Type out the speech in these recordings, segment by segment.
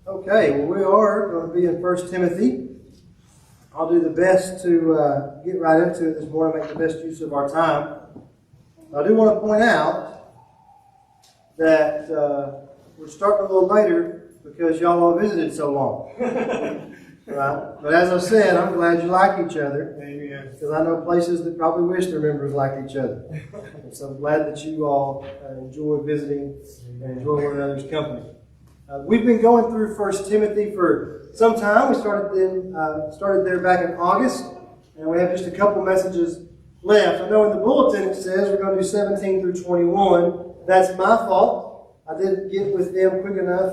Okay, well, we are going to be in 1 Timothy. I'll do the best to get right into it this morning, make the best use of our time. I do want to point out that we're starting a little later because y'all all visited so long. Right? But as I said, I'm glad you like each other. Amen. Because I know places that probably wish their members liked each other. And so I'm glad that you all enjoy visiting and enjoy one another's company. We've been going through 1 Timothy for some time. We started there back in August, and we have just a couple messages left. I know in the bulletin it says we're going to do 17 through 21. That's my fault. I didn't get with them quick enough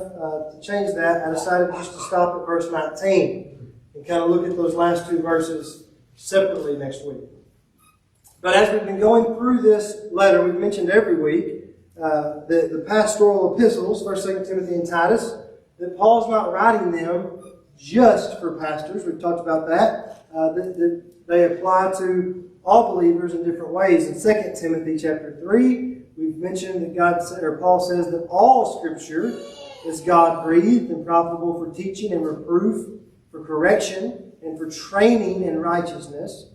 to change that. I decided just to stop at verse 19 and kind of look at those last two verses separately next week. But as we've been going through this letter, we've mentioned every week the pastoral epistles, 1, 2 Timothy, and Titus, that Paul's not writing them just for pastors. We've talked about that. That they apply to all believers in different ways. In 2 Timothy chapter 3, we've mentioned that Paul says that all Scripture is God-breathed and profitable for teaching and reproof, for correction, and for training in righteousness.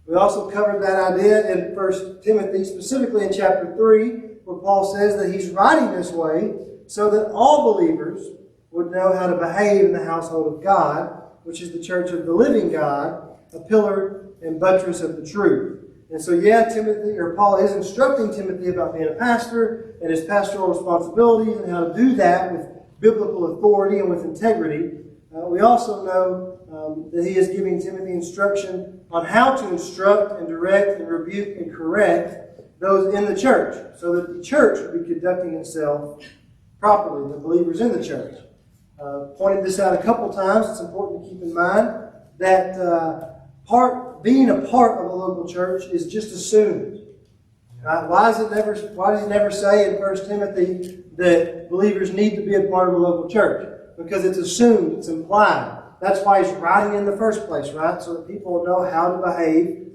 We also covered that idea in 1 Timothy, specifically in chapter 3, where Paul says that he's writing this way so that all believers would know how to behave in the household of God, which is the church of the living God, a pillar and buttress of the truth. And so, Paul is instructing Timothy about being a pastor and his pastoral responsibilities and how to do that with biblical authority and with integrity. We also know that he is giving Timothy instruction on how to instruct and direct and rebuke and correct those in the church, so that the church would be conducting itself properly, the believers in the church. Pointed this out a couple times. It's important to keep in mind that being a part of a local church is just assumed. Right? Why does he never say in 1 Timothy that believers need to be a part of a local church? Because it's assumed, it's implied. That's why he's writing in the first place, right? So that people will know how to behave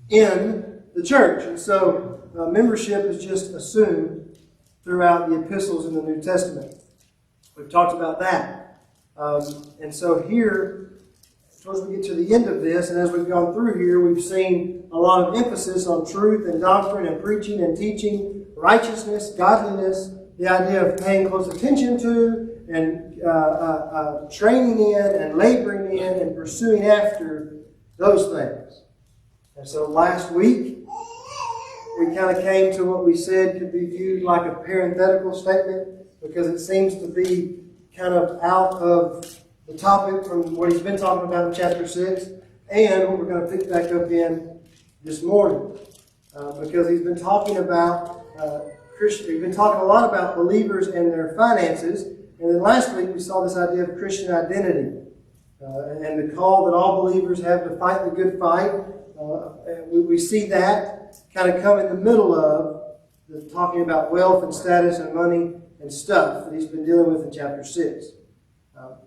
in the church. And so membership is just assumed throughout the epistles in the New Testament. We've talked about that. And so here, as we get to the end of this, and as we've gone through here, we've seen a lot of emphasis on truth and doctrine and preaching and teaching, righteousness, godliness, the idea of paying close attention to, and training in, and laboring in, and pursuing after those things. And so last week, we kind of came to what we said could be viewed like a parenthetical statement, because it seems to be kind of out of the topic from what he's been talking about in chapter 6 and what we're going to pick back up in this morning. Because he's been talking about he's been talking a lot about believers and their finances. And then last week we saw this idea of Christian identity and the call that all believers have to fight the good fight. We see that kind of come in the middle of talking about wealth and status and money and stuff that he's been dealing with in chapter 6.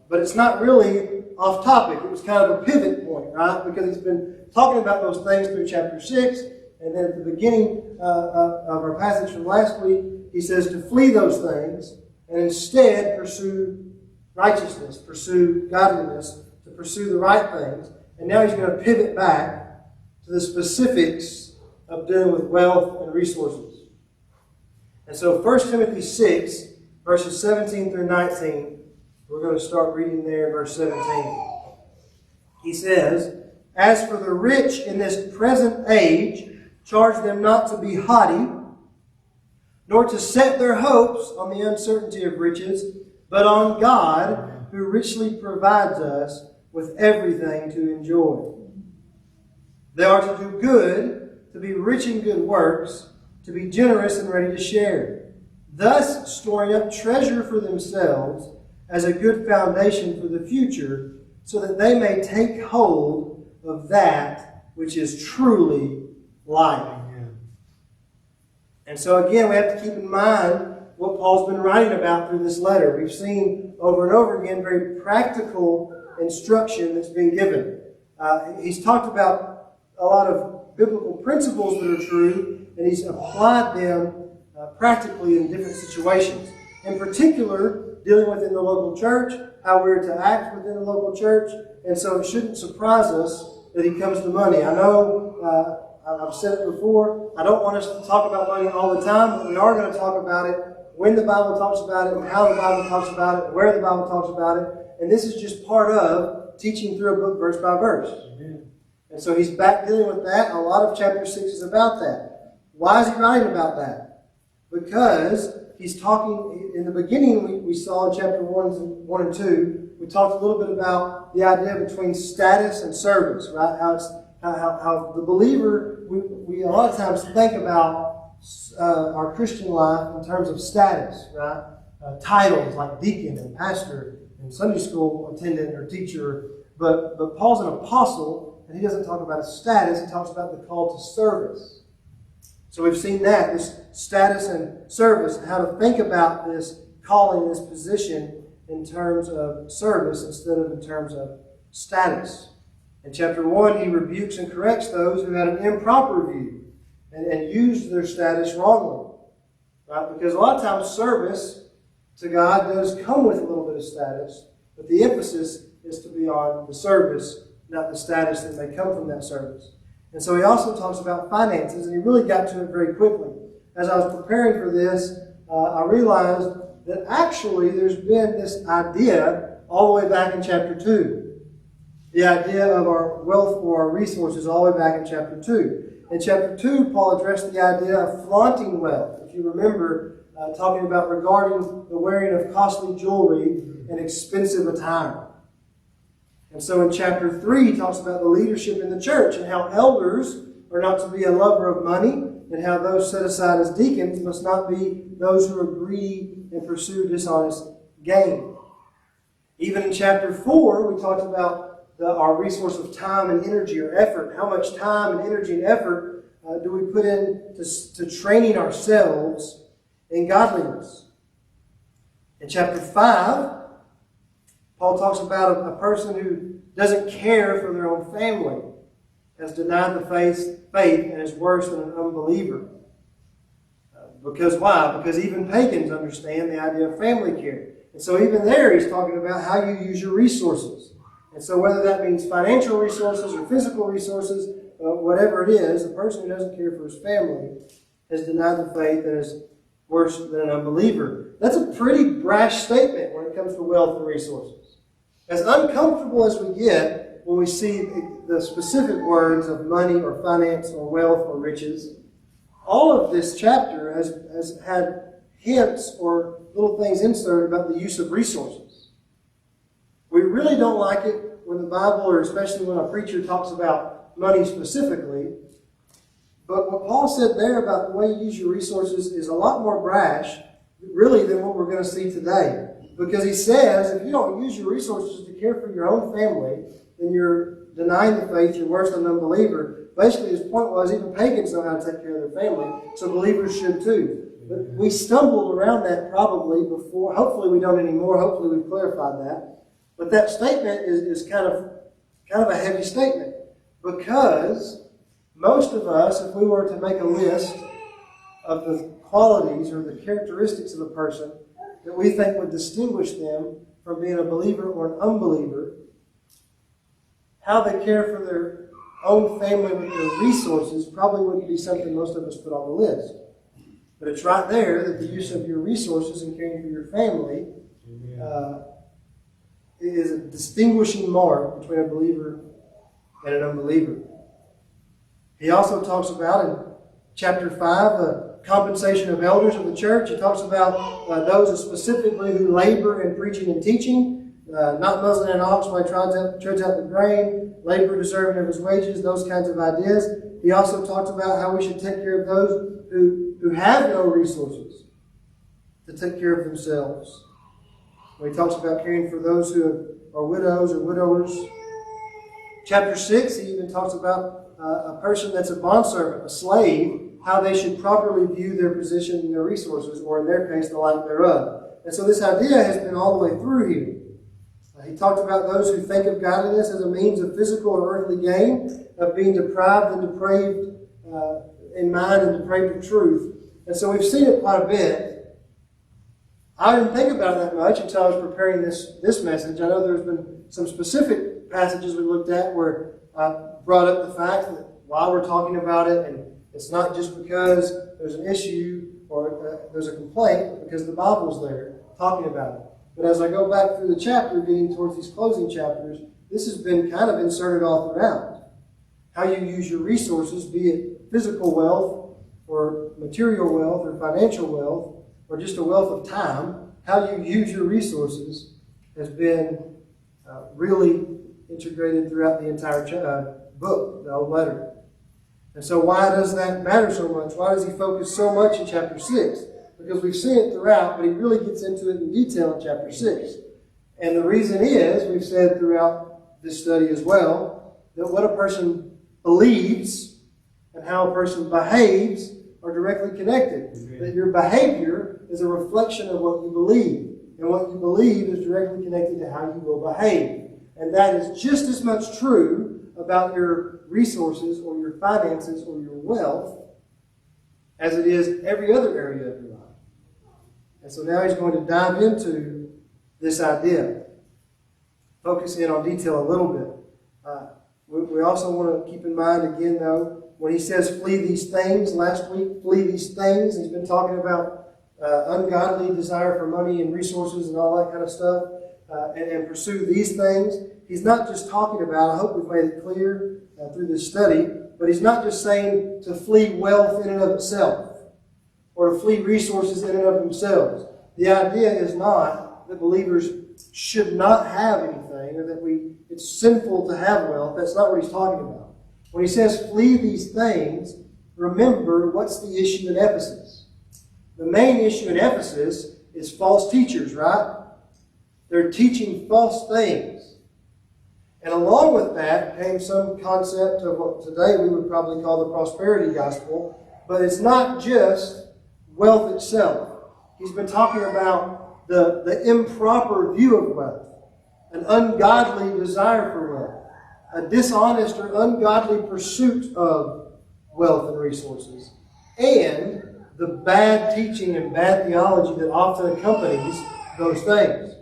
But it's not really off topic. It was kind of a pivot point, right? Because he's been talking about those things through chapter 6. And then at the beginning of our passage from last week, he says to flee those things and instead pursue righteousness, pursue godliness, to pursue the right things. And now he's going to pivot back to the specifics of dealing with wealth and resources. And so 1 Timothy 6, verses 17 through 19, we're going to start reading there in verse 17. He says, "As for the rich in this present age, charge them not to be haughty, nor to set their hopes on the uncertainty of riches, but on God, who richly provides us with everything to enjoy. They are to do good, to be rich in good works, to be generous and ready to share, thus storing up treasure for themselves as a good foundation for the future, so that they may take hold of that which is truly life." Amen. And so again, we have to keep in mind what Paul's been writing about through this letter. We've seen over and over again very practical instruction that's been given. He's talked about a lot of biblical principles that are true, and he's applied them practically in different situations. In particular, dealing with in the local church, how we're to act within the local church. And so it shouldn't surprise us that he comes to money. I know I've said it before, I don't want us to talk about money all the time, but we are going to talk about it when the Bible talks about it, and how the Bible talks about it, and where the Bible talks about it. And this is just part of teaching through a book verse by verse. Amen. And so he's back dealing with that. A lot of chapter 6 is about that. Why is he writing about that? Because he's talking, in the beginning we saw in chapter 1 and 2, we talked a little bit about the idea between status and service, right? How the believer, we a lot of times think about our Christian life in terms of status, right? Titles like deacon and pastor and Sunday school attendant or teacher. But Paul's an apostle, and he doesn't talk about his status. He talks about the call to service. So we've seen that, this status and service, and how to think about this calling, this position in terms of service instead of in terms of status. In chapter 1, he rebukes and corrects those who had an improper view and used their status wrongly. Right? Because a lot of times service to God does come with a little bit of status, but the emphasis is to be on the service, not the status that may come from that service. And so he also talks about finances, and he really got to it very quickly. As I was preparing for this, I realized that actually there's been this idea all the way back in chapter 2. The idea of our wealth or our resources all the way back in chapter 2. In chapter 2, Paul addressed the idea of flaunting wealth. If you remember, talking about regarding the wearing of costly jewelry and expensive attire. And so in chapter 3, he talks about the leadership in the church and how elders are not to be a lover of money, and how those set aside as deacons must not be those who are greedy and pursue dishonest gain. Even in chapter 4, we talked about our resource of time and energy or effort. How much time and energy and effort do we put into training ourselves in godliness? In chapter 5, Paul talks about a person who doesn't care for their own family, has denied the faith and is worse than an unbeliever. Because why? Because even pagans understand the idea of family care. And so even there he's talking about how you use your resources. And so whether that means financial resources or physical resources, whatever it is, a person who doesn't care for his family has denied the faith and is worse than an unbeliever. That's a pretty brash statement when it comes to wealth and resources. As uncomfortable as we get when we see the specific words of money or finance or wealth or riches, all of this chapter has had hints or little things inserted about the use of resources. We really don't like it when the Bible, or especially when a preacher talks about money specifically. But what Paul said there about the way you use your resources is a lot more brash, really, than what we're going to see today. Because he says, if you don't use your resources to care for your own family, then you're denying the faith, you're worse than an unbeliever. Basically, his point was, even pagans know how to take care of their family, so believers should too. But we stumbled around that probably before. Hopefully we don't anymore. Hopefully we've clarified that. But that statement is kind of a heavy statement, because most of us, if we were to make a list of the qualities or the characteristics of a person that we think would distinguish them from being a believer or an unbeliever, how they care for their own family with their resources probably wouldn't be something most of us put on the list. But it's right there that the use of your resources and caring for your family is a distinguishing mark between a believer and an unbeliever. He also talks about in chapter 5 the compensation of elders of the church. He talks about those specifically who labor in preaching and teaching, not muzzling an ox while he treads out the grain, labor deserving of his wages, those kinds of ideas. He also talks about how we should take care of those who have no resources to take care of themselves. When he talks about caring for those who are widows or widowers. Chapter 6, he even talks about a person that's a bondservant, a slave, how they should properly view their position and their resources, or in their case, the lack thereof. And so this idea has been all the way through here. He talked about those who think of godliness as a means of physical or earthly gain, of being deprived and depraved in mind and depraved of truth. And so we've seen it quite a bit. I didn't think about it that much until I was preparing this message. I know there's been some specific passages we looked at where I brought up the fact that while we're talking about it, and it's not just because there's an issue or there's a complaint, but because the Bible's there talking about it. But as I go back through the chapter, getting towards these closing chapters, this has been kind of inserted all throughout. How you use your resources, be it physical wealth or material wealth or financial wealth or just a wealth of time, how you use your resources has been really integrated throughout the entire book, the old letter. And so why does that matter so much? Why does he focus so much in chapter 6? Because we've seen it throughout, but he really gets into it in detail in chapter 6. And the reason is, we've said throughout this study as well, that what a person believes and how a person behaves are directly connected. Amen. That your behavior is a reflection of what you believe. And what you believe is directly connected to how you will behave. And that is just as much true about your resources or your finances or your wealth as it is every other area of your life. And so now he's going to dive into this idea. Focus in on detail a little bit. We also want to keep in mind again, though, when he says flee these things, last week, flee these things, he's been talking about ungodly desire for money and resources and all that kind of stuff, and pursue these things. He's not just talking about, I hope we've made it clear through this study, but he's not just saying to flee wealth in and of itself or to flee resources in and of themselves. The idea is not that believers should not have anything or that it's sinful to have wealth. That's not what he's talking about. When he says flee these things, remember what's the issue in Ephesus. The main issue in Ephesus is false teachers, right? They're teaching false things. And along with that came some concept of what today we would probably call the prosperity gospel. But it's not just wealth itself. He's been talking about the improper view of wealth, an ungodly desire for wealth, a dishonest or ungodly pursuit of wealth and resources, and the bad teaching and bad theology that often accompanies those things.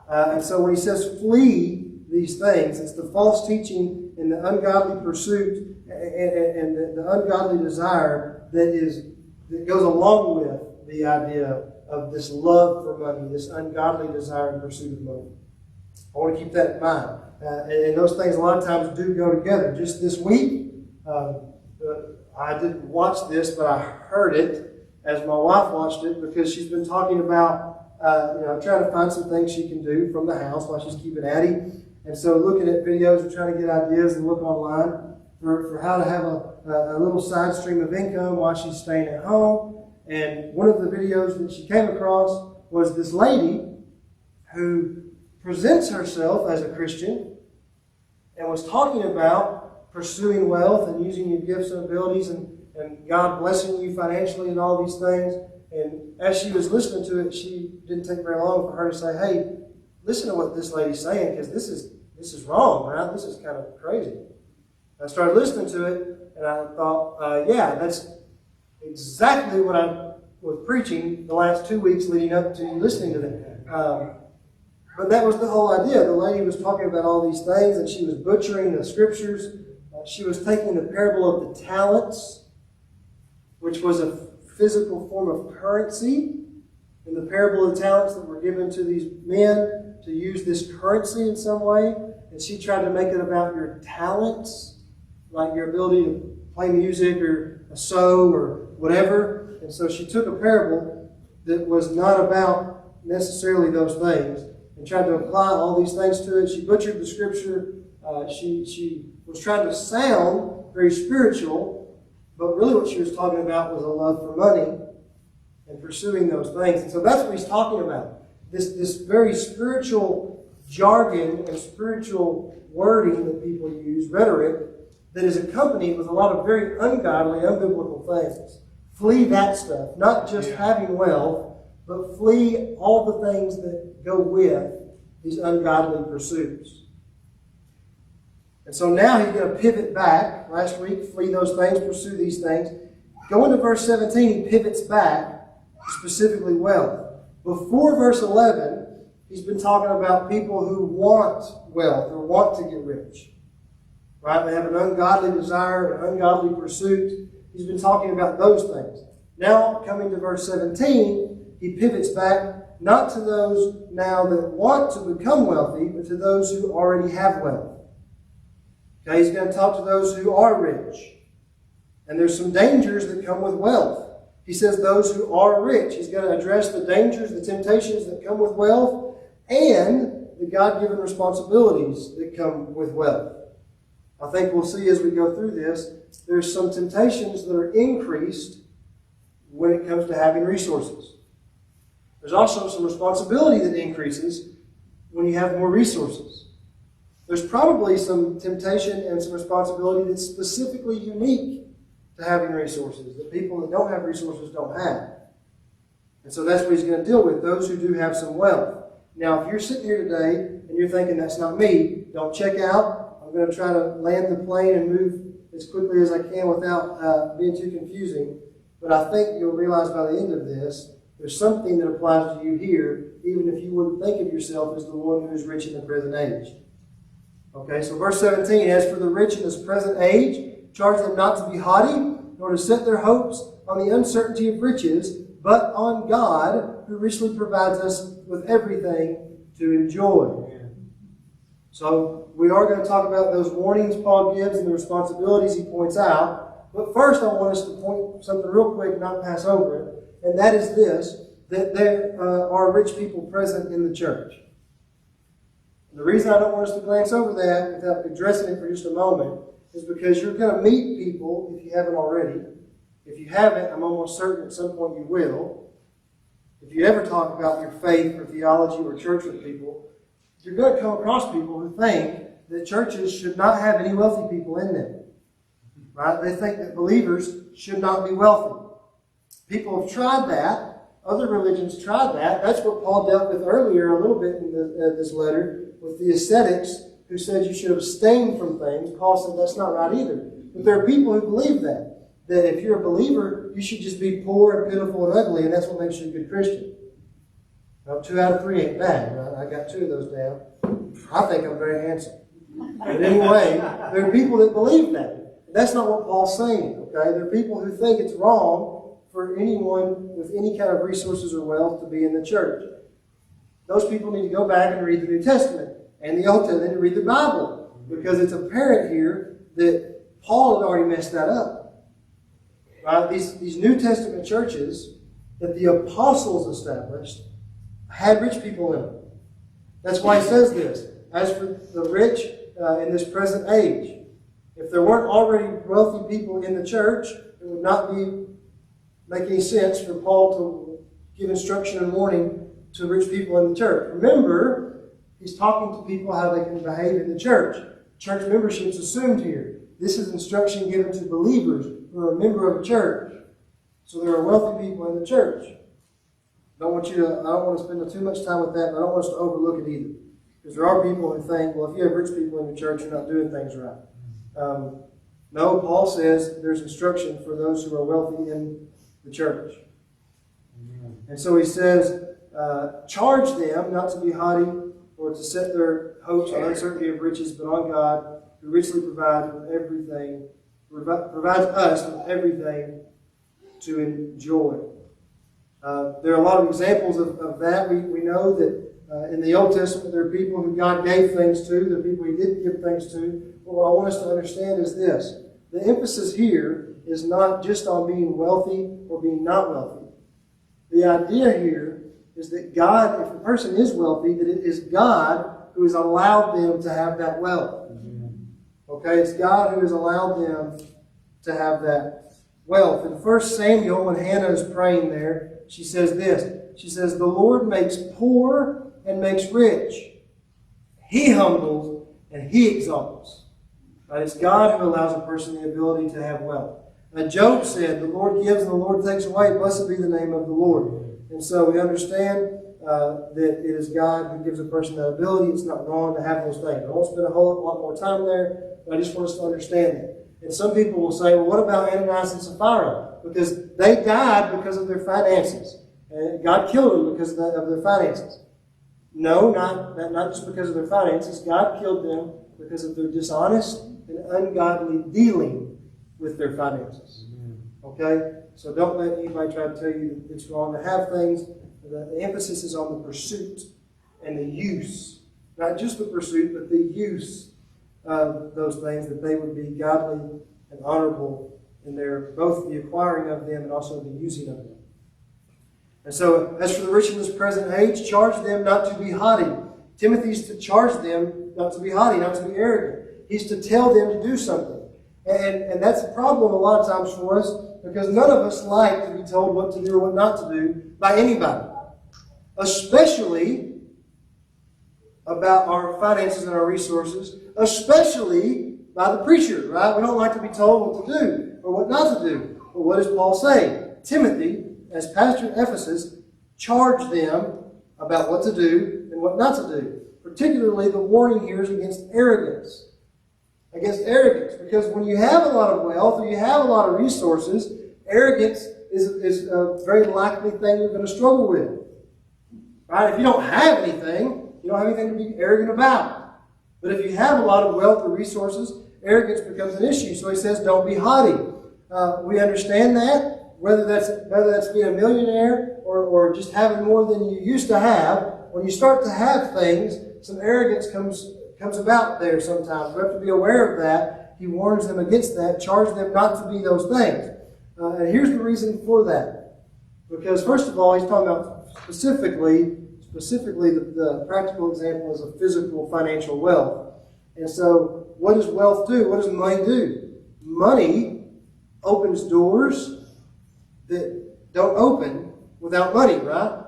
And so when he says flee these things, it's the false teaching and the ungodly pursuit and the ungodly desire that goes along with the idea of this love for money, this ungodly desire and pursuit of money. I want to keep that in mind. And those things a lot of times do go together. Just this week, I didn't watch this, but I heard it as my wife watched it because she's been talking about trying to find some things she can do from the house while she's keeping Addie. And so looking at videos and trying to get ideas and look online for how to have a little side stream of income while she's staying at home. And one of the videos that she came across was this lady who presents herself as a Christian and was talking about pursuing wealth and using your gifts and abilities and God blessing you financially and all these things. And as she was listening to it, she didn't take very long for her to say, hey, listen to what this lady's saying because this is wrong, right? This is kind of crazy. I started listening to it and I thought, yeah, that's exactly what I was preaching the last 2 weeks leading up to listening to that. But that was the whole idea. The lady was talking about all these things and she was butchering the scriptures. She was taking the parable of the talents, which was a physical form of currency, in the parable of the talents that were given to these men to use this currency in some way. And she tried to make it about your talents, like your ability to play music or sew or whatever. And so she took a parable that was not about necessarily those things and tried to apply all these things to it. She butchered the scripture. She was trying to sound very spiritual, but really what she was talking about was a love for money and pursuing those things. And so that's what he's talking about. This very spiritual jargon and spiritual wording that people use, rhetoric, that is accompanied with a lot of very ungodly, unbiblical things. Flee that stuff. Not just having wealth, but flee all the things that go with these ungodly pursuits. And so now he's going to pivot back. Last week, flee those things, pursue these things. Go into verse 17, he pivots back, specifically wealth. Before verse 11, he's been talking about people who want wealth or want to get rich. Right? They have an ungodly desire, an ungodly pursuit. He's been talking about those things. Now, coming to verse 17, he pivots back not to those now that want to become wealthy, but to those who already have wealth. Okay, he's going to talk to those who are rich. And there's some dangers that come with wealth. He says those who are rich. He's going to address the dangers, the temptations that come with wealth, and the God-given responsibilities that come with wealth. I think we'll see as we go through this, there's some temptations that are increased when it comes to having resources. There's also some responsibility that increases when you have more resources. There's probably some temptation and some responsibility that's specifically unique to having resources, that people that don't have resources don't have. And so that's what he's going to deal with, those who do have some wealth. Now, if you're sitting here today and you're thinking, that's not me, don't check out. I'm going to try to land the plane and move as quickly as I can without being too confusing. But I think you'll realize by the end of this, there's something that applies to you here, even if you wouldn't think of yourself as the one who is rich in the present age. Okay, so verse 17, as for the rich in this present age, charge them not to be haughty, nor to set their hopes on the uncertainty of riches, but on God, who richly provides us with everything to enjoy. So we are going to talk about those warnings Paul gives and the responsibilities he points out. But first I want us to point something real quick, not pass over it. And that is this, that there are rich people present in the church. And the reason I don't want us to glance over that without addressing it for just a moment is because you're going to meet people, if you haven't already. If you haven't, I'm almost certain at some point you will. If you ever talk about your faith or theology or church with people, you're going to come across people who think that churches should not have any wealthy people in them. Right? They think that believers should not be wealthy. People have tried that. Other religions tried that. That's what Paul dealt with earlier a little bit in this letter with the ascetics who said you should abstain from things. Paul said that's not right either. But there are people who believe that if you're a believer, you should just be poor and pitiful and ugly, and that's what makes you a good Christian. Now, 2 out of 3 ain't bad, right? I got 2 of those down. I think I'm very handsome. But anyway, there are people that believe that. That's not what Paul's saying, okay? There are people who think it's wrong for anyone with any kind of resources or wealth to be in the church. Those people need to go back and read the New Testament and the Old Testament and read the Bible, because it's apparent here that Paul had already messed that up. Right? These New Testament churches that the apostles established had rich people in them. That's why he says this. As for the rich in this present age, if there weren't already wealthy people in the church, it would not make any sense for Paul to give instruction and warning to rich people in the church. Remember, he's talking to people how they can behave in the church. Church membership is assumed here. This is instruction given to believers who are a member of a church. So there are wealthy people in the church. I don't want to spend too much time with that, but I don't want us to overlook it either. Because there are people who think, well, if you have rich people in your church, you're not doing things right. No, Paul says there's instruction for those who are wealthy in the church. Amen. And so he says, charge them not to be haughty or to set their hopes on uncertainty of riches, but on God, who richly provides us with everything to enjoy. There are a lot of examples of that. We know that in the Old Testament there are people who God gave things to, there are people He didn't give things to. But what I want us to understand is this. The emphasis here is not just on being wealthy or being not wealthy. The idea here is that God, if a person is wealthy, that it is God who has allowed them to have that wealth. Okay, it's God who has allowed them to have that wealth. In 1 Samuel, when Hannah is praying there, she says this. She says, the Lord makes poor and makes rich. He humbles and He exalts. Right? It's God who allows a person the ability to have wealth. Now, Job said, the Lord gives and the Lord takes away. Blessed be the name of the Lord. And so we understand that it is God who gives a person that ability. It's not wrong to have those things. I won't spend a whole lot more time there, but I just want us to understand that. And some people will say, well, what about Ananias and Sapphira? Because they died because of their finances. And God killed them because of their finances. No, not just because of their finances. God killed them because of their dishonest and ungodly dealing with their finances. Okay? So don't let anybody try to tell you that it's wrong to have things. The emphasis is on the pursuit and the use. Not just the pursuit, but the use of those things, that they would be godly and honorable in their both the acquiring of them and also the using of them. And so, as for the rich in this present age, charge them not to be haughty. Timothy's to charge them not to be haughty, not to be arrogant. He's to tell them to do something. And that's a problem a lot of times for us, because none of us like to be told what to do or what not to do by anybody. Especially about our finances and our resources, especially by the preacher, right? We don't like to be told what to do or what not to do. But what does Paul say? Timothy, as pastor at Ephesus, charge them about what to do and what not to do. Particularly, the warning here is against arrogance. Against arrogance. Because when you have a lot of wealth or you have a lot of resources, arrogance is a very likely thing you're going to struggle with. Right? If you don't have anything, you don't have anything to be arrogant about. But if you have a lot of wealth or resources, arrogance becomes an issue. So he says, don't be haughty. We understand that. Whether that's being a millionaire or just having more than you used to have, when you start to have things, some arrogance comes about there sometimes. We have to be aware of that. He warns them against that, charge them not to be those things. And here's the reason for that. Because first of all, he's talking about specifically the practical example is of physical financial wealth. And so what does wealth do? What does money do? Money opens doors that don't open without money, right?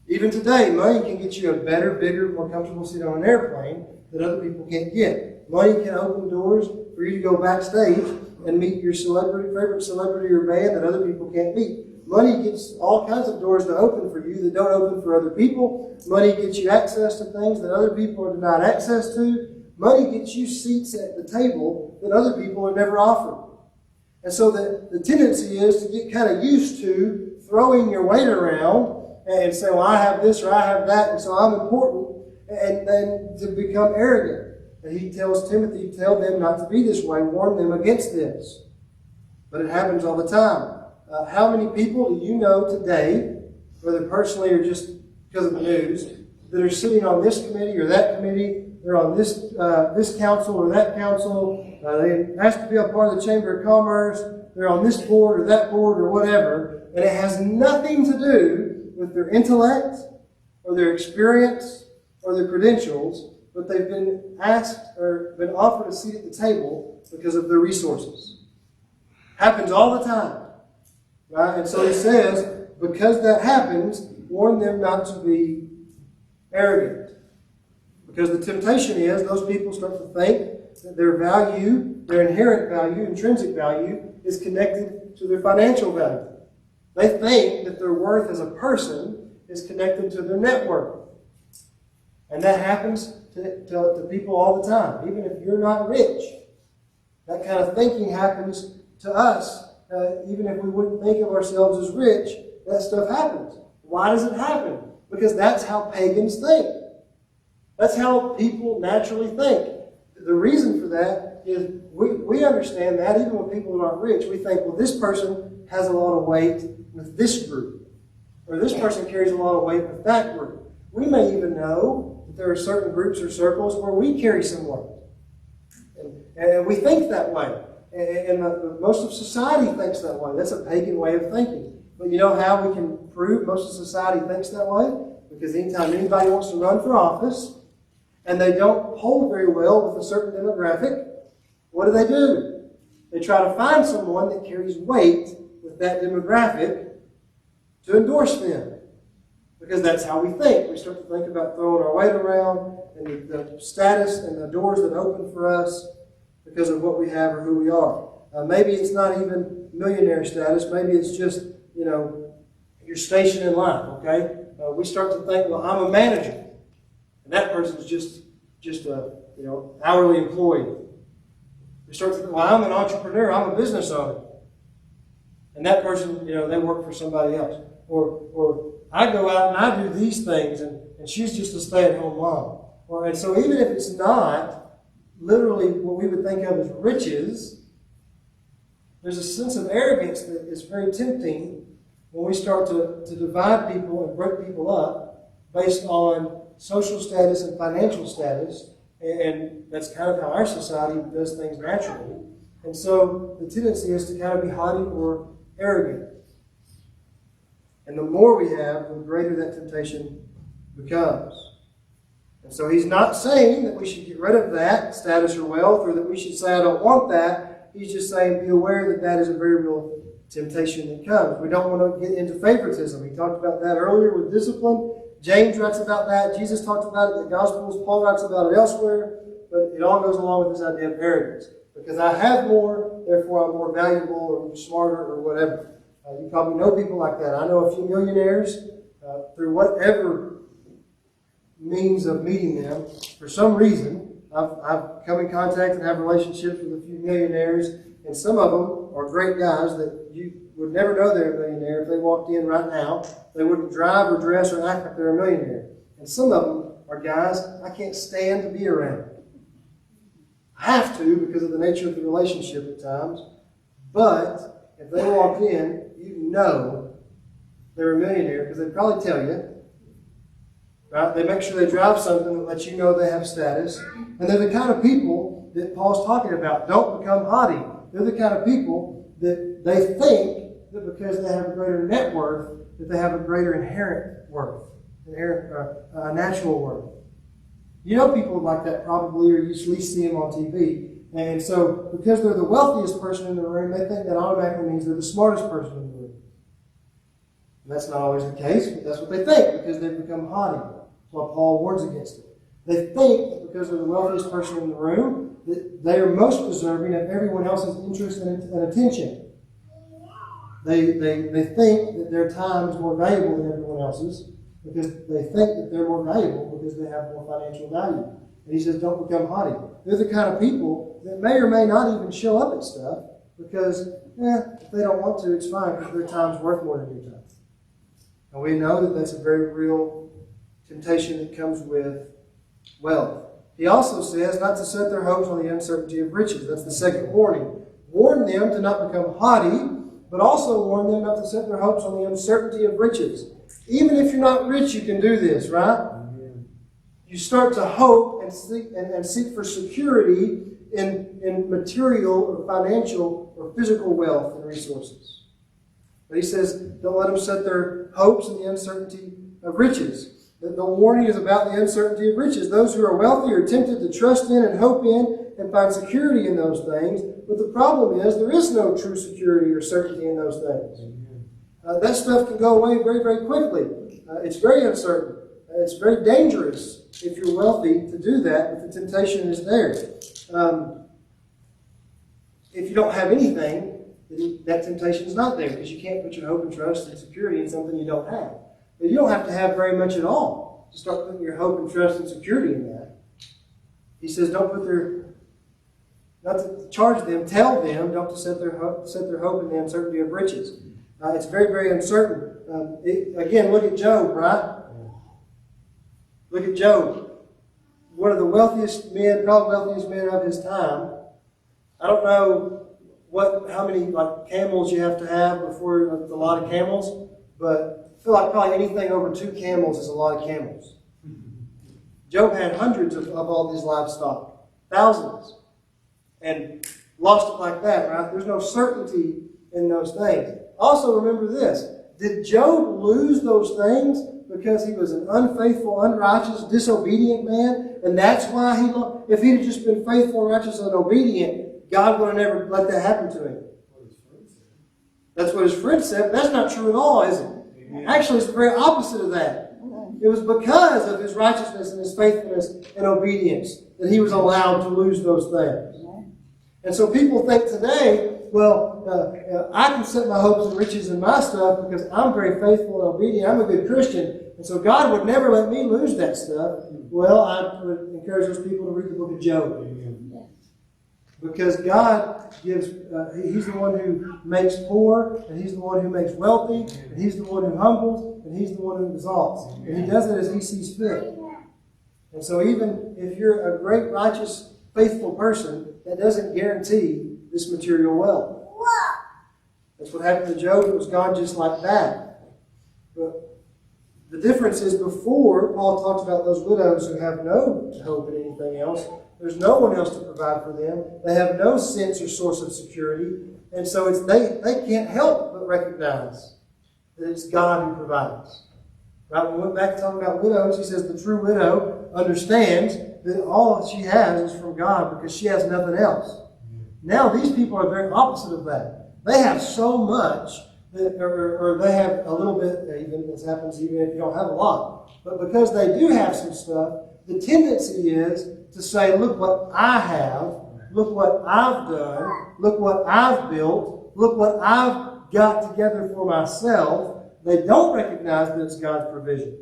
Even today, money can get you a better, bigger, more comfortable seat on an airplane that other people can't get. Money can open doors for you to go backstage and meet your favorite celebrity or band that other people can't meet. Money gets all kinds of doors to open for you that don't open for other people. Money gets you access to things that other people are denied access to. Money gets you seats at the table that other people are never offered. And so the tendency is to get kind of used to throwing your weight around and say, well, I have this or I have that, and so I'm important, and then to become arrogant. And he tells Timothy, tell them not to be this way, warn them against this. But it happens all the time. How many people do you know today, whether personally or just because of the news, that are sitting on this committee or that committee, they're on this council or that council, they ask to be a part of the Chamber of Commerce, they're on this board or that board or whatever, and it has nothing to do with their intellect or their experience or their credentials, but they've been asked or been offered a seat at the table because of their resources. Happens all the time. Right? And so he says, because that happens, warn them not to be arrogant. Because the temptation is those people start to think that their value, their inherent value, intrinsic value, is connected to their financial value. They think that their worth as a person is connected to their net worth. And that happens to people all the time, even if you're not rich. That kind of thinking happens to us. Even if we wouldn't think of ourselves as rich, that stuff happens. Why does it happen? Because that's how pagans think. That's how people naturally think. The reason for that is we understand that even when people aren't rich, we think, well, this person has a lot of weight with this group. Or this person carries a lot of weight with that group. We may even know that there are certain groups or circles where we carry some weight. And we think that way. And most of society thinks that way. That's a pagan way of thinking. But you know how we can prove most of society thinks that way? Because anytime anybody wants to run for office and they don't poll very well with a certain demographic, what do? They try to find someone that carries weight with that demographic to endorse them. Because that's how we think. We start to think about throwing our weight around and the status and the doors that open for us because of what we have or who we are. Maybe it's not even millionaire status. Maybe it's just, your station in life, okay? We start to think, well, I'm a manager. And that person's just a, hourly employee. We start to think, well, I'm an entrepreneur. I'm a business owner. And that person, they work for somebody else. Or I go out and I do these things, and she's just a stay-at-home mom. And so even if it's not literally what we would think of as riches, there's a sense of arrogance that is very tempting when we start to divide people and break people up based on social status and financial status. And that's kind of how our society does things naturally. And so the tendency is to kind of be haughty or arrogant. And the more we have, the greater that temptation becomes. And so he's not saying that we should get rid of that status or wealth, or that we should say, I don't want that. He's just saying, be aware that that is a very real temptation that comes. We don't want to get into favoritism. He talked about that earlier with discipline. James writes about that. Jesus talked about it in the Gospels. Paul writes about it elsewhere. But it all goes along with this idea of arrogance. Because I have more, therefore I'm more valuable or smarter or whatever. You probably know people like that. I know a few millionaires through whatever means of meeting them. For some reason, I've come in contact and have relationships with a few millionaires, and some of them are great guys that you would never know they're a millionaire if they walked in right now. They wouldn't drive or dress or act like they're a millionaire. And some of them are guys I can't stand to be around. I have to because of the nature of the relationship at times. But if they walk in, you know they're a millionaire because they probably tell you. Right? They make sure they drive something that lets you know they have status. And they're the kind of people that Paul's talking about. Don't become haughty. They're the kind of people that they think that because they have a greater net worth, that they have a greater inherent worth, natural worth. You know people like that probably, or you at least see them on TV. And so, because they're the wealthiest person in the room, they think that automatically means they're the smartest person in the room. And that's not always the case, but that's what they think, because they've become haughty. That's why Paul warns against it. They think that because they're the wealthiest person in the room, that they are most deserving of everyone else's interest and attention. They think that their time is more valuable than everyone else's, because they think that they're more valuable because they have more financial value. And he says, don't become haughty. They're the kind of people that may or may not even show up at stuff because, if they don't want to, it's fine because their time's worth more than your time. And we know that that's a very real temptation that comes with wealth. He also says not to set their hopes on the uncertainty of riches. That's the second warning. Warn them to not become haughty, but also warn them not to set their hopes on the uncertainty of riches. Even if you're not rich, you can do this, right? Amen. You start to hope and seek for security in material or financial or physical wealth and resources. But he says, don't let them set their hopes in the uncertainty of riches. The warning is about the uncertainty of riches. Those who are wealthy are tempted to trust in and hope in and find security in those things. But the problem is there is no true security or certainty in those things. That stuff can go away very, very quickly. It's very uncertain. It's very dangerous if you're wealthy to do that, if the temptation is there. If you don't have anything, then that temptation is not there because you can't put your hope and trust and security in something you don't have. But you don't have to have very much at all to start putting your hope and trust and security in that. He says, not to charge them, tell them, don't to set their hope in the uncertainty of riches. It's very, very uncertain. Again, look at Job, right? Look at Job. One of the wealthiest men, probably wealthiest men of his time. I don't know how many camels you have to have before a lot of camels, but I feel like probably anything over 2 camels is a lot of camels. Job had hundreds of all these livestock, thousands, and lost it like that, right? There's no certainty in those things. Also remember this. Did Job lose those things because he was an unfaithful, unrighteous, disobedient man? And that's why if he'd just been faithful, righteous, and obedient, God would have never let that happen to him. That's what his friend said. But that's not true at all, is it? Actually, it's the very opposite of that. It was because of his righteousness and his faithfulness and obedience that he was allowed to lose those things. And so people think today, I can set my hopes and riches in my stuff because I'm very faithful and obedient. I'm a good Christian. And so God would never let me lose that stuff. Well, I would encourage those people to read the book of Job. Because God gives, He's the one who makes poor, and He's the one who makes wealthy, and He's the one who humbles, and He's the one who exalts. And He does it as He sees fit. And so even if you're a great, righteous, faithful person, that doesn't guarantee this material wealth. That's what happened to Job. It was gone just like that. But the difference is before, Paul talks about those widows who have no hope in anything else. There's no one else to provide for them. They have no sense or source of security. And so they can't help but recognize that it's God who provides. Right? When we went back to talking about widows, he says the true widow understands that all she has is from God because she has nothing else. Now these people are the very opposite of that. They have so much, or they have a little bit, even this happens even if you don't have a lot. But because they do have some stuff, the tendency is to say, look what I have, look what I've done, look what I've built, look what I've got together for myself. They don't recognize that it's God's provision.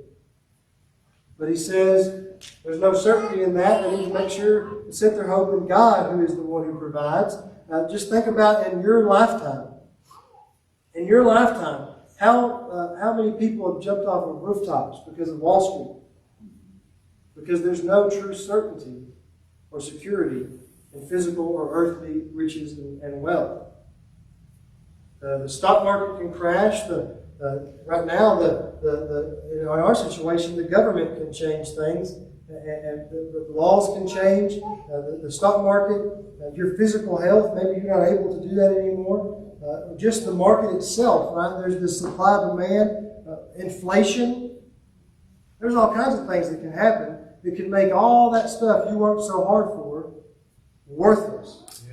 But he says there's no certainty in that. They need to make sure to set their hope in God, who is the one who provides. Just think about in your lifetime. In your lifetime, how many people have jumped off of rooftops because of Wall Street? Because there's no true certainty or security in physical or earthly riches and wealth. The stock market can crash. Right now, in our situation, the government can change things, and the laws can change. The stock market, your physical health, maybe you're not able to do that anymore. Just the market itself, right? There's this supply demand, inflation. There's all kinds of things that can happen that can make all that stuff you worked so hard for worthless.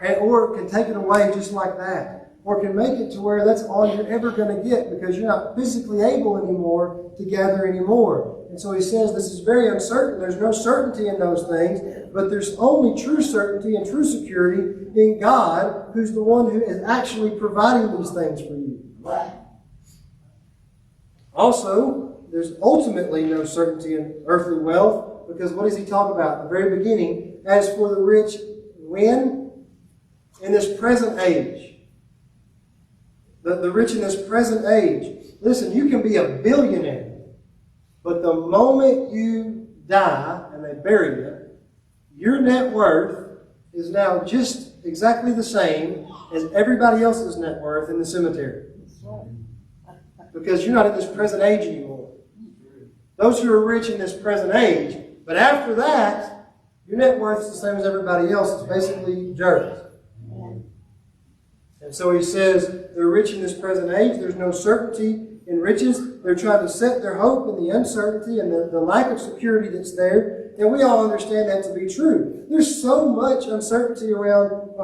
Yeah. Or it can take it away just like that. Or can make it to where that's all you're ever going to get because you're not physically able anymore to gather anymore. And so he says this is very uncertain. There's no certainty in those things, but there's only true certainty and true security in God, who's the one who is actually providing these things for you. Also, there's ultimately no certainty in earthly wealth because what does he talk about at the very beginning? As for the rich, when? In this present age. The rich in this present age. Listen, you can be a billionaire, but the moment you die and they bury you, your net worth is now just exactly the same as everybody else's net worth in the cemetery. Because you're not in this present age anymore. Those who are rich in this present age, but after that, your net worth is the same as everybody else. It's basically dirt. And so he says they're rich in this present age. There's no certainty in riches. They're trying to set their hope in the uncertainty and the lack of security that's there. And we all understand that to be true. There's so much uncertainty around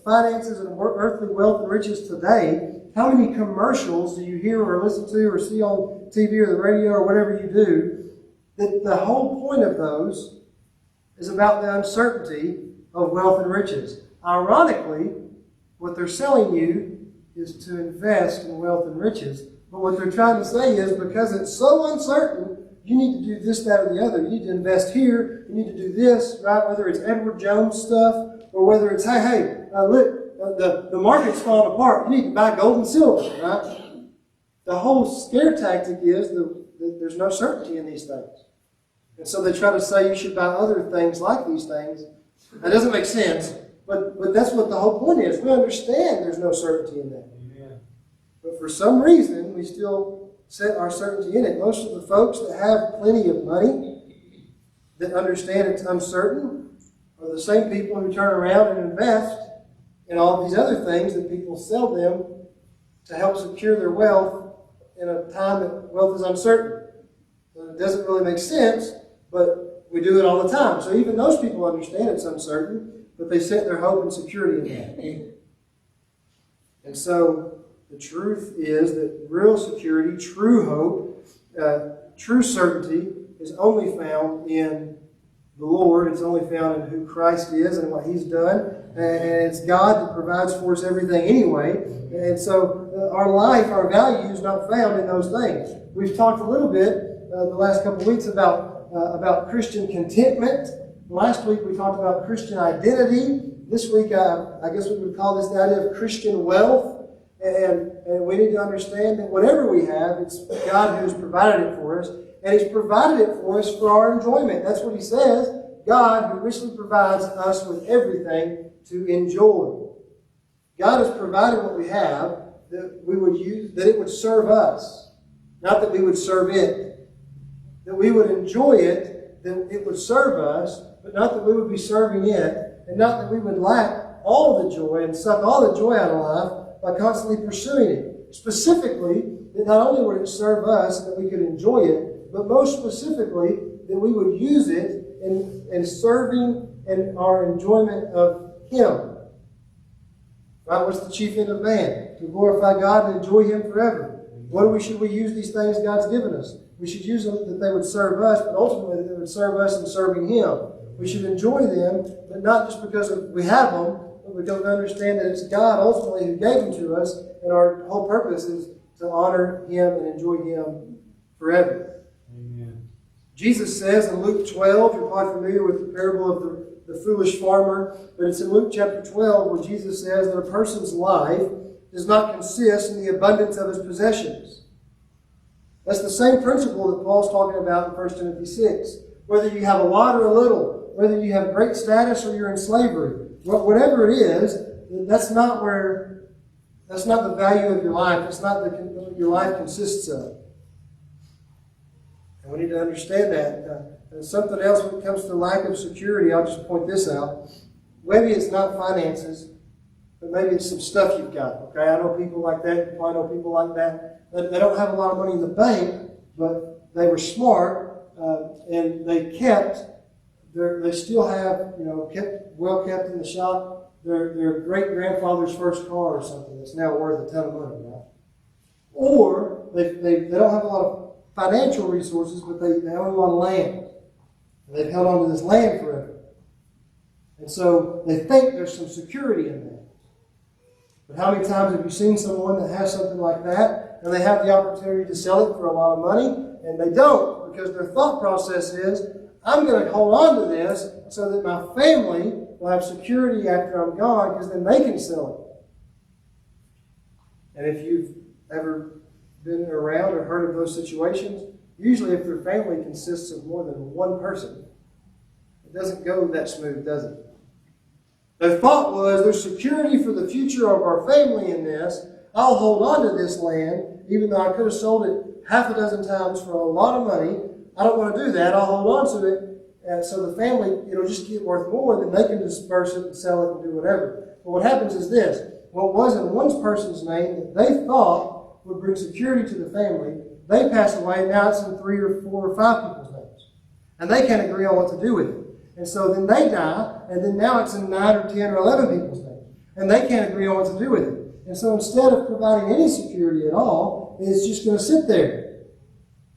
finances and earthly wealth and riches today. How many commercials do you hear or listen to or see on TV or the radio or whatever you do? That the whole point of those is about the uncertainty of wealth and riches. Ironically, what they're selling you is to invest in wealth and riches. But what they're trying to say is because it's so uncertain, you need to do this, that, or the other. You need to invest here. You need to do this, right? Whether it's Edward Jones stuff or whether it's, look, the market's falling apart. You need to buy gold and silver, right? The whole scare tactic is that there's no certainty in these things. And so they try to say you should buy other things like these things. That doesn't make sense. But that's what the whole point is. We understand there's no certainty in that. Amen. But for some reason, we still set our certainty in it. Most of the folks that have plenty of money, that understand it's uncertain, are the same people who turn around and invest in all these other things that people sell them to help secure their wealth in a time that wealth is uncertain. So it doesn't really make sense, but we do it all the time. So even those people understand it's uncertain, but they set their hope and security in that. And so the truth is that real security, true hope, true certainty is only found in the Lord. It's only found in who Christ is and what He's done. And it's God that provides for us everything anyway. And so our life, our value is not found in those things. We've talked a little bit the last couple of weeks about Christian contentment. Last week we talked about Christian identity. This week, I guess we would call this the idea of Christian wealth. And we need to understand that whatever we have, it's God who's provided it for us. And He's provided it for us for our enjoyment. That's what He says. God who richly provides us with everything to enjoy. God has provided what we have that we would use, that it would serve us. Not that we would serve it. That we would enjoy it, that it would serve us, but not that we would be serving it, and not that we would lack all the joy and suck all the joy out of life by constantly pursuing it. Specifically, that not only would it serve us and that we could enjoy it, but most specifically, that we would use it in serving and our enjoyment of Him. Right? What's the chief end of man? To glorify God and enjoy Him forever. Should we use these things God's given us? We should use them that they would serve us, but ultimately that they would serve us in serving Him. We should enjoy them, but not just because we have them, but because we understand that it's God ultimately who gave them to us, and our whole purpose is to honor Him and enjoy Him forever. Amen. Jesus says in Luke 12, you're probably familiar with the parable of the foolish farmer, but it's in Luke chapter 12 where Jesus says that a person's life does not consist in the abundance of his possessions. That's the same principle that Paul's talking about in 1 Timothy 6. Whether you have a lot or a little, whether you have great status or you're in slavery, whatever it is, that's not the value of your life. That's not what your life consists of. And we need to understand that. And something else when it comes to lack of security, I'll just point this out. Maybe it's not finances, but maybe it's some stuff you've got. Okay, I know people like that. You probably know people like that. They don't have a lot of money in the bank, but they were smart and they still have, well kept in the shop, their great grandfather's first car or something that's now worth a ton of money, right? Or they don't have a lot of financial resources, but they own a lot of land. And they've held on to this land forever. And so they think there's some security in that. But how many times have you seen someone that has something like that, and they have the opportunity to sell it for a lot of money, and they don't, because their thought process is, I'm going to hold on to this so that my family will have security after I'm gone, because then they can sell it. And if you've ever been around or heard of those situations, usually if their family consists of more than one person, it doesn't go that smooth, does it? Their thought was, there's security for the future of our family in this. I'll hold on to this land, even though I could have sold it half a dozen times for a lot of money. I don't want to do that. I'll hold on to it. And so the family, it'll just get worth more, then they can disperse it and sell it and do whatever. But what happens is this. What was in one person's name that they thought would bring security to the family, they pass away, now it's in 3 or 4 or 5 people's names. And they can't agree on what to do with it. And so then they die, and then now it's in 9 or 10 or 11 people's names. And they can't agree on what to do with it. And so instead of providing any security at all, it's just going to sit there.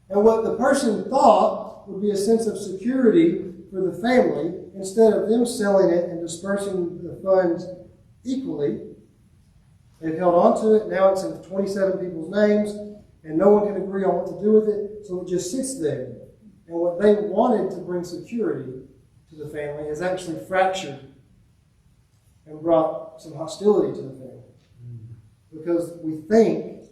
And what the person thought would be a sense of security for the family, instead of them selling it and dispersing the funds equally, they've held on to it. Now it's in 27 people's names, and no one can agree on what to do with it, so it just sits there. And what they wanted to bring security to the family has actually fractured and brought some hostility to the family. Because we think,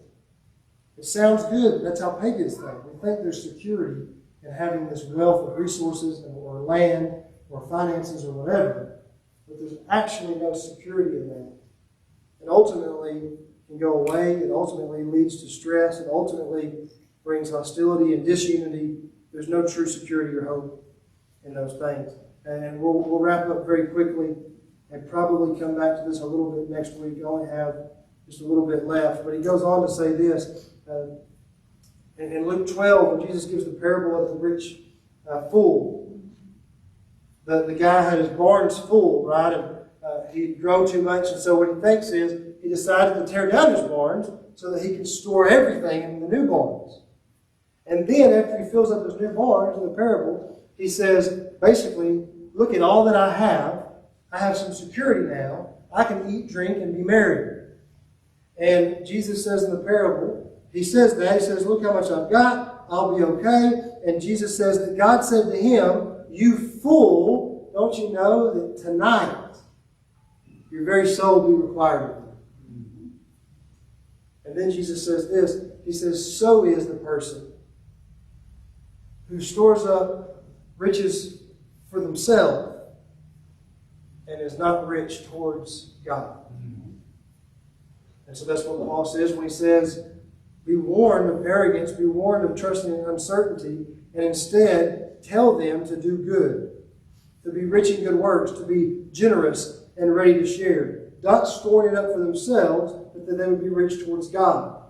it sounds good, that's how pagans think. We think there's security in having this wealth of resources or land or finances or whatever, but there's actually no security in that. It ultimately can go away. It ultimately leads to stress. It ultimately brings hostility and disunity. There's no true security or hope in those things. And we'll wrap up very quickly and probably come back to this a little bit next week. I only have just a little bit left. But he goes on to say this. In Luke 12, when Jesus gives the parable of the rich fool, the guy had his barns full, right? And he'd grown too much. And so what he thinks is he decided to tear down his barns so that he can store everything in the new barns. And then after he fills up his new barns in the parable, he says, basically, look at all that I have. I have some security now. I can eat, drink, and be merry. And Jesus says in the parable, he says, look how much I've got. I'll be okay. And Jesus says that God said to him, you fool, don't you know that tonight your very soul will be required of you. And then Jesus says this. He says, so is the person who stores up riches for themselves and is not rich towards God. And so that's what Paul says when he says, be warned of arrogance, be warned of trusting in uncertainty, and instead tell them to do good, to be rich in good works, to be generous and ready to share. Not storing it up for themselves, but that they would be rich towards God.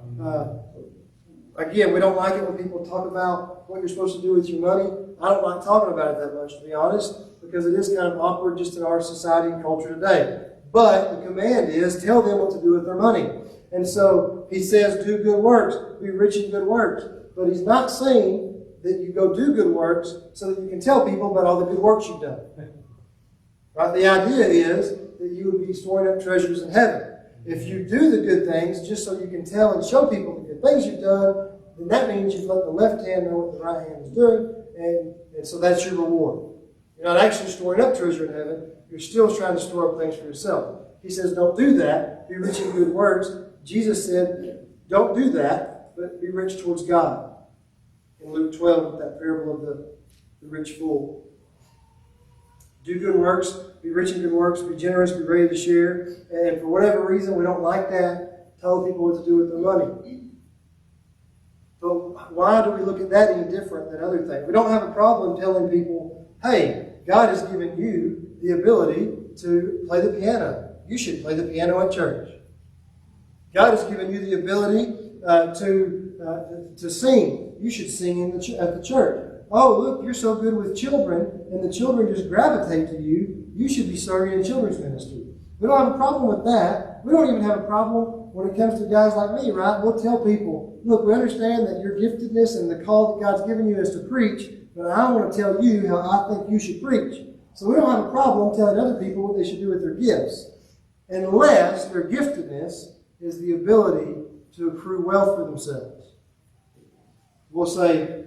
Again, we don't like it when people talk about what you're supposed to do with your money. I don't like talking about it that much, to be honest, because it is kind of awkward just in our society and culture today. But the command is, tell them what to do with their money. And so he says, do good works, be rich in good works. But he's not saying that you go do good works so that you can tell people about all the good works you've done. Right? The idea is that you would be storing up treasures in heaven. If you do the good things just so you can tell and show people the good things you've done, then that means you've let the left hand know what the right hand is doing, and so that's your reward. You're not actually storing up treasure in heaven. You're still trying to store up things for yourself. He says, don't do that. Be rich in good works. Jesus said, don't do that, but be rich towards God. In Luke 12, with that parable of the rich fool. Do good works, be rich in good works, be generous, be ready to share. And for whatever reason we don't like that, tell people what to do with their money. But why do we look at that any different than other things? We don't have a problem telling people, hey, God has given you the ability to play the piano. You should play the piano at church. God has given you the ability to sing. You should sing at the church. Oh, look, you're so good with children, and the children just gravitate to you. You should be serving in children's ministry. We don't have a problem with that. We don't even have a problem when it comes to guys like me, right? We'll tell people, look, we understand that your giftedness and the call that God's given you is to preach, but I want to tell you how I think you should preach. So we don't have a problem telling other people what they should do with their gifts, unless their giftedness is the ability to accrue wealth for themselves. We'll say,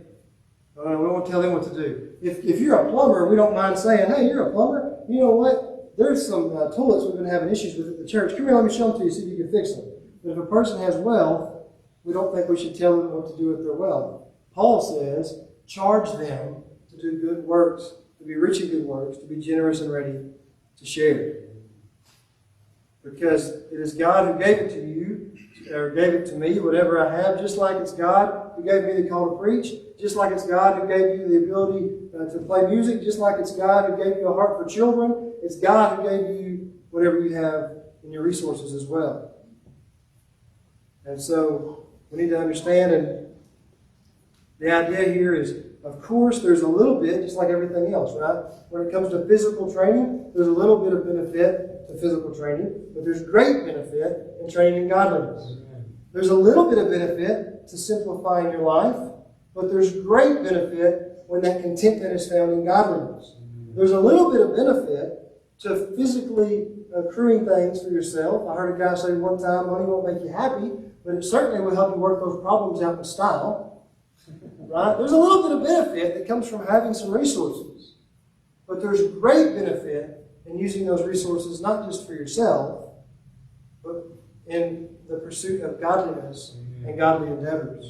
we won't tell them what to do. If you're a plumber, we don't mind saying, hey, you're a plumber? You know what? There's some toilets we've been having issues with at the church. Come here, let me show them to you, see if you can fix them. But if a person has wealth, we don't think we should tell them what to do with their wealth. Paul says, charge them to do good works, to be rich in good works, to be generous and ready to share. Because it is God who gave it to you, or gave it to me, whatever I have, just like it's God who gave me the call to preach, just like it's God who gave you the ability to play music, just like it's God who gave you a heart for children, it's God who gave you whatever you have in your resources as well. And so we need to understand, and the idea here is, of course, there's a little bit, just like everything else, right? When it comes to physical training, there's a little bit of benefit to physical training, but there's great benefit in training in godliness. There's a little bit of benefit to simplifying your life, but there's great benefit when that contentment is found in godliness. There's a little bit of benefit to physically accruing things for yourself. I heard a guy say one time, money won't make you happy, but it certainly will help you work those problems out in style. Right? There's a little bit of benefit that comes from having some resources. But there's great benefit in using those resources not just for yourself, but in the pursuit of godliness and godly endeavors.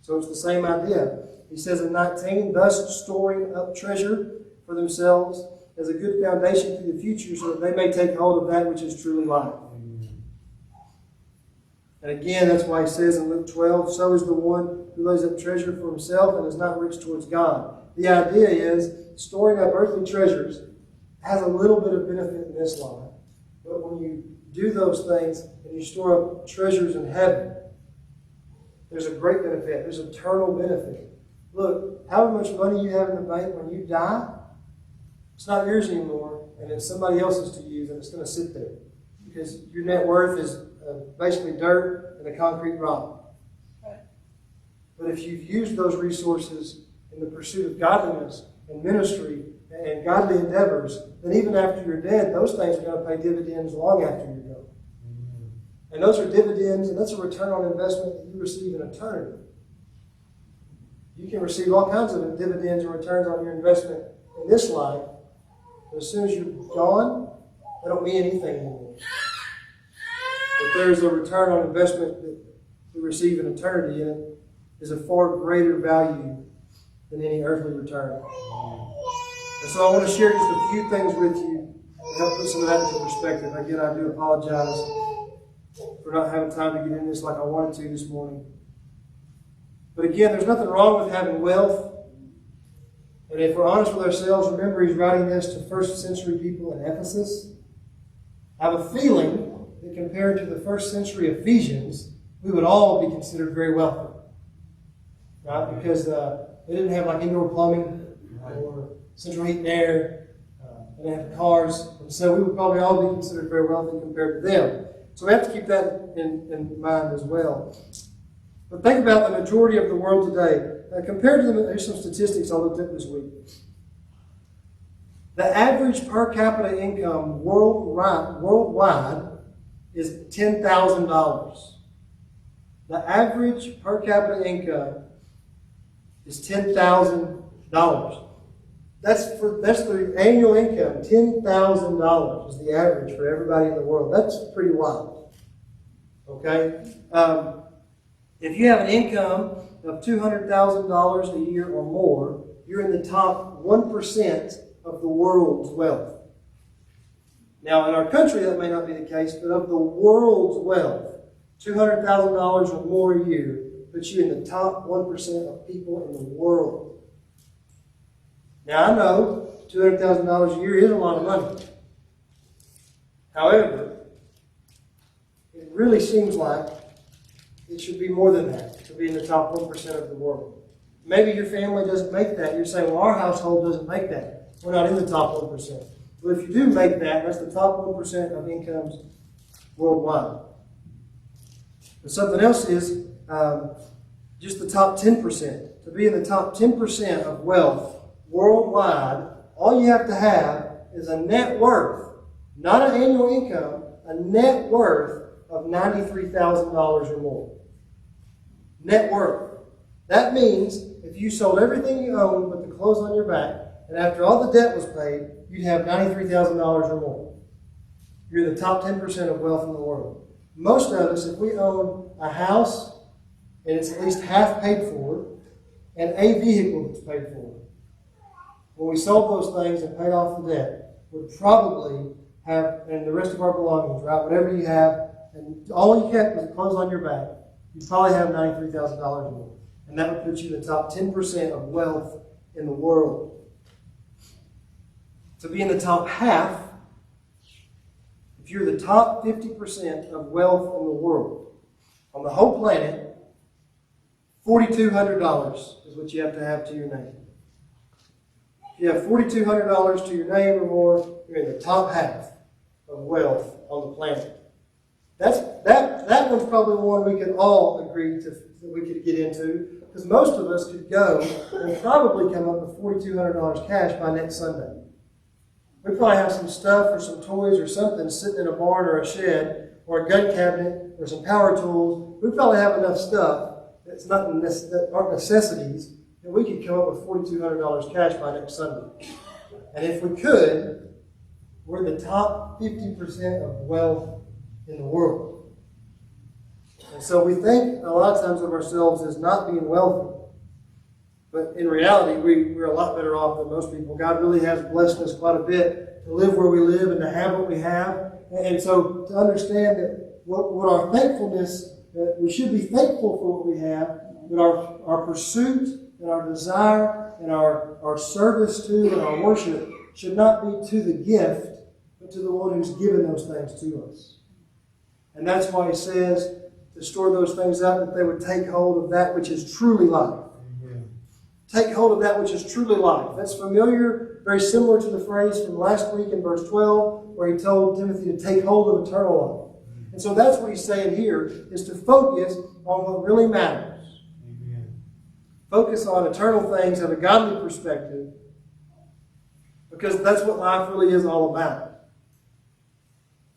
So it's the same idea. He says in 19, thus storing up treasure for themselves as a good foundation for the future so that they may take hold of that which is truly life. And again, that's why he says in Luke 12, so is the one who lays up treasure for himself and is not rich towards God. The idea is storing up earthly treasures has a little bit of benefit in this life. But when you do those things and you store up treasures in heaven, there's a great benefit. There's eternal benefit. Look, however much money you have in the bank when you die, it's not yours anymore, and it's somebody else's to use, and it's going to sit there. Because your net worth is basically dirt and a concrete rock. But if you've used those resources in the pursuit of godliness and ministry and godly endeavors, then even after you're dead, those things are going to pay dividends long after you go. And those are dividends, and that's a return on investment that you receive in eternity. You can receive all kinds of dividends and returns on your investment in this life, but as soon as you're gone, they don't mean anything anymore. But there's a return on investment that we receive in eternity, and it is a far greater value than any earthly return. And so I want to share just a few things with you to help put some of that into perspective. Again, I do apologize for not having time to get in this like I wanted to this morning. But again, there's nothing wrong with having wealth. And if we're honest with ourselves, remember he's writing this to first century people in Ephesus. I have a feeling that compared to the first century Ephesians, we would all be considered very wealthy. Right? Because they didn't have like indoor plumbing or central heat and air. They didn't have cars. And so we would probably all be considered very wealthy compared to them. So we have to keep that in mind as well. But think about the majority of the world today. Compared to them, here's some statistics I looked at this week. The average per capita income worldwide is $10,000. The average per capita income is $10,000. That's the annual income. $10,000 is the average for everybody in the world. That's pretty wild. Okay? If you have an income of $200,000 a year or more, you're in the top 1% of the world's wealth. Now, in our country, that may not be the case, but of the world's wealth, $200,000 or more a year puts you in the top 1% of people in the world. Now, I know $200,000 a year is a lot of money. However, it really seems like it should be more than that to be in the top 1% of the world. Maybe your family doesn't make that. You're saying, well, our household doesn't make that. We're not in the top 1%. But if you do make that, that's the top 1% of incomes worldwide. But something else is just the top 10%. To be in the top 10% of wealth worldwide, all you have to have is a net worth, not an annual income, a net worth of $93,000 or more. Net worth. That means if you sold everything you owned but the clothes on your back, and after all the debt was paid, you'd have $93,000 or more. You're the top 10% of wealth in the world. Most of us, if we own a house and it's at least half paid for, and a vehicle that's paid for, when we sold those things and paid off the debt, would probably have, and the rest of our belongings, right, whatever you have, and all you kept was the clothes on your back, you'd probably have $93,000 or more. And that would put you in the top 10% of wealth in the world. To be in the top half, if you're the top 50% of wealth in the world, on the whole planet, $4,200 is what you have to your name. If you have $4,200 to your name or more, you're in the top half of wealth on the planet. That one's probably one we could all agree to, that we could get into, because most of us could go and probably come up with $4,200 cash by next Sunday. We probably have some stuff or some toys or something sitting in a barn or a shed or a gun cabinet or some power tools. We probably have enough stuff that aren't necessities that we could come up with $4,200 cash by next Sunday. And if we could, we're the top 50% of wealth in the world. And so we think a lot of times of ourselves as not being wealthy. But in reality, we're a lot better off than most people. God really has blessed us quite a bit to live where we live and to have what we have. And so to understand that what our thankfulness, that we should be thankful for what we have, but our pursuit and our desire and our service to and our worship should not be to the gift, but to the one who's given those things to us. And that's why he says to store those things up, that they would take hold of that which is truly life. Take hold of that which is truly life. That's familiar, very similar to the phrase from last week in verse 12, where he told Timothy to take hold of eternal life. And so that's what he's saying here, is to focus on what really matters. Amen. Focus on eternal things, have a godly perspective, because that's what life really is all about.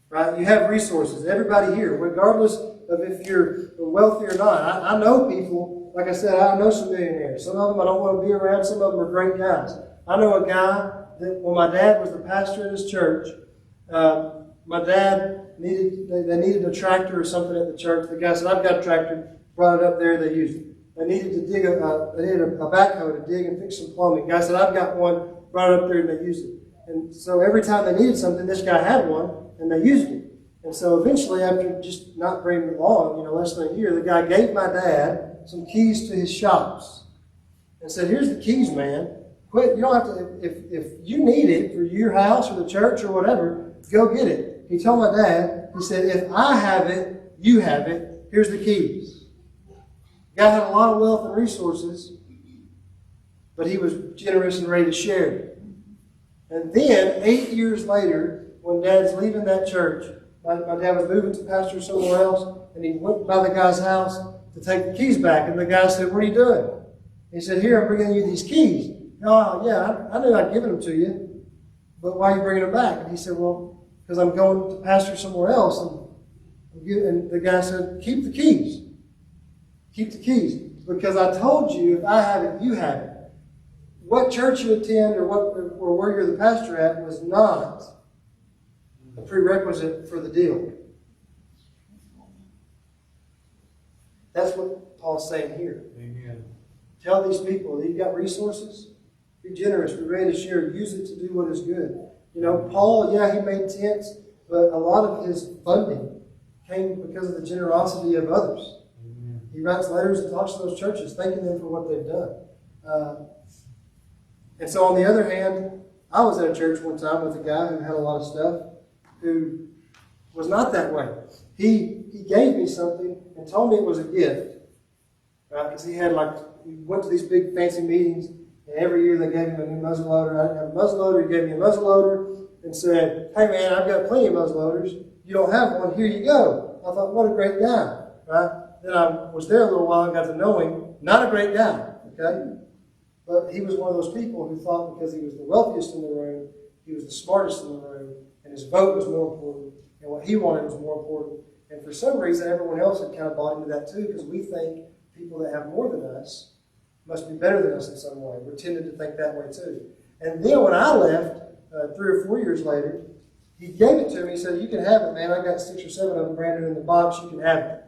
Right? You have resources. Everybody here, regardless of if you're wealthy or not. I know people, like I said, I know some millionaires. Some of them I don't want to be around. Some of them are great guys. I know a guy that when my dad was the pastor at his church, My dad they needed a tractor or something at the church. The guy said, I've got a tractor, brought it up there, they used it. They needed to dig they needed a backhoe to dig and fix some plumbing. The guy said, I've got one, brought it up there and they used it. And so every time they needed something, this guy had one and they used it. And so eventually, after just not very long, less than a year, the guy gave my dad some keys to his shops and said, here's the keys, man. Quit. You don't have to, if you need it for your house or the church or whatever, go get it. He told my dad, he said, if I have it, you have it. Here's the keys. The guy had a lot of wealth and resources, but he was generous and ready to share it. And then, 8 years later, when Dad's leaving that church, my dad was moving to pastor somewhere else, and he went by the guy's house to take the keys back. And the guy said, what are you doing? He said, here, I'm bringing you these keys. Oh, yeah, I knew I'd given them to you, but why are you bringing them back? And he said, well, because I'm going to pastor somewhere else. And the guy said, keep the keys. Keep the keys. Because I told you, if I have it, you have it. What church you attend or where you're the pastor at was not a prerequisite for the deal. That's what Paul's saying here. Amen. Tell these people, you've got resources, be generous, be ready to share, use it to do what is good. Paul, yeah, he made tents, but a lot of his funding came because of the generosity of others. Amen. He writes letters and talks to those churches, thanking them for what they've done. And so on the other hand, I was at a church one time with a guy who had a lot of stuff, who was not that way. He gave me something and told me it was a gift. Right? Because he went to these big fancy meetings, and every year they gave him a new muzzleloader. I didn't have a muzzleloader. He gave me a muzzleloader and said, hey man, I've got plenty of muzzleloaders. You don't have one, here you go. I thought, what a great guy. Right? Then I was there a little while and got to know him. Not a great guy. Okay? But he was one of those people who thought because he was the wealthiest in the room, he was the smartest in the room, and his vote was more important, and what he wanted was more important. And for some reason, everyone else had kind of bought into that too, because we think people that have more than us must be better than us in some way. We're tended to think that way too. And then when I left, 3 or 4 years later, he gave it to me. He said, you can have it, man. I got 6 or 7 of them branded in the box. You can have it.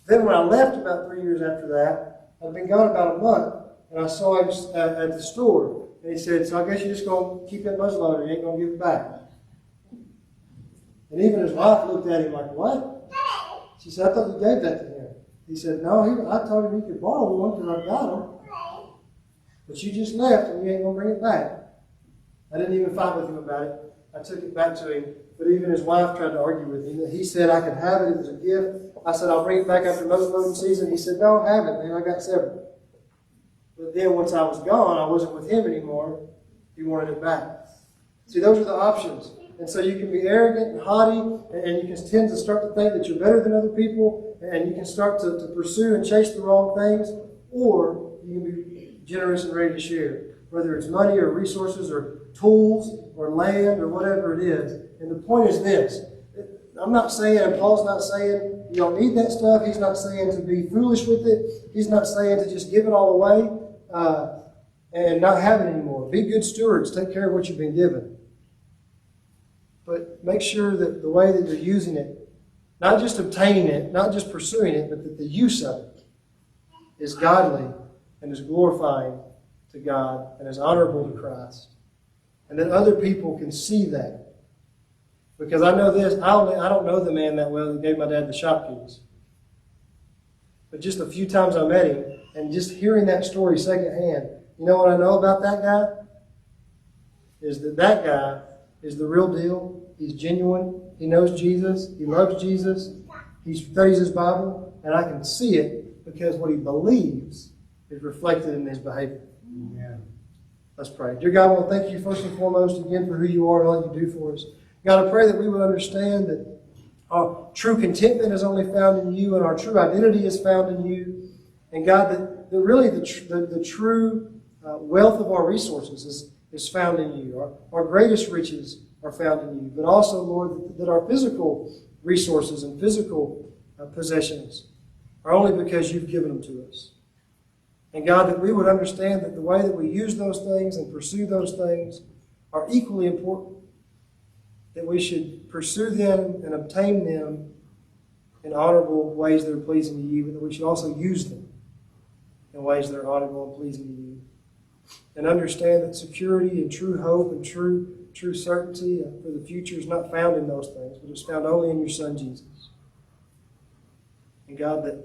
Then when I left about 3 years after that, I'd been gone about a month, and I saw him at the store. And he said, so I guess you're just going to keep that muzzleloader. You ain't going to give it back. And even his wife looked at him like, what? She said, I thought you gave that to him. He said, no, I told him he could borrow one because I've got them. But you just left and you ain't going to bring it back. I didn't even fight with him about it. I took it back to him. But even his wife tried to argue with him. He said I could have it. It was a gift. I said, I'll bring it back after muzzleloading season. He said, no, have it, man. I got several. But then once I was gone, I wasn't with him anymore. He wanted it back. See, those are the options. And so you can be arrogant and haughty, and you can tend to start to think that you're better than other people, and you can start to pursue and chase the wrong things, or you can be generous and ready to share, whether it's money or resources or tools or land or whatever it is. And the point is this. I'm not saying, and Paul's not saying you don't need that stuff. He's not saying to be foolish with it. He's not saying to just give it all away and not have it anymore. Be good stewards. Take care of what you've been given. But make sure that the way that you're using it, not just obtaining it, not just pursuing it, but that the use of it is godly and is glorifying to God and is honorable to Christ. And that other people can see that. Because I know this, I don't know the man that well that gave my dad the shop keys. But just a few times I met him, and just hearing that story secondhand, you know what I know about that guy? Is that guy is the real deal. He's genuine. He knows Jesus. He loves Jesus. He studies his Bible. And I can see it because what he believes is reflected in his behavior. Amen. Let's pray. Dear God, I want to thank you first and foremost again for who you are and all you do for us. God, I pray that we would understand that our true contentment is only found in you and our true identity is found in you. And God, that really the true wealth of our resources is found in you. Our greatest riches are found in you. But also, Lord, that our physical resources and physical possessions are only because you've given them to us. And God, that we would understand that the way that we use those things and pursue those things are equally important. that we should pursue them and obtain them in honorable ways that are pleasing to you, but that we should also use them in ways that are honorable and pleasing to you. And understand that security and true hope and true certainty for the future is not found in those things, but it's found only in your Son Jesus. And God, that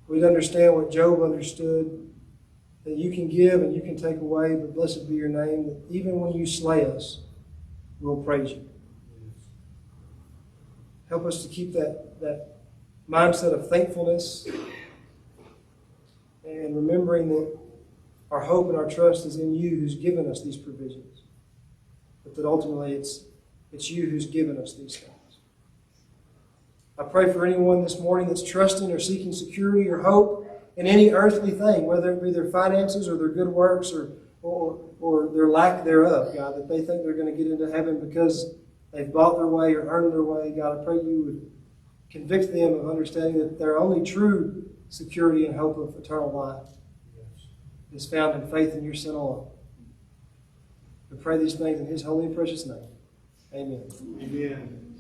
we'd understand what Job understood, that you can give and you can take away, but blessed be your name, that even when you slay us, we'll praise you. Help us to keep that mindset of thankfulness and remembering that our hope and our trust is in you who's given us these provisions. But that ultimately it's you who's given us these things. I pray for anyone this morning that's trusting or seeking security or hope in any earthly thing, whether it be their finances or their good works or their lack thereof, God, that they think they're going to get into heaven because they've bought their way or earned their way. God, I pray you would convict them of understanding that their only true security and hope of eternal life is found in faith in your Son alone. We pray these things in his holy and precious name. Amen. Amen.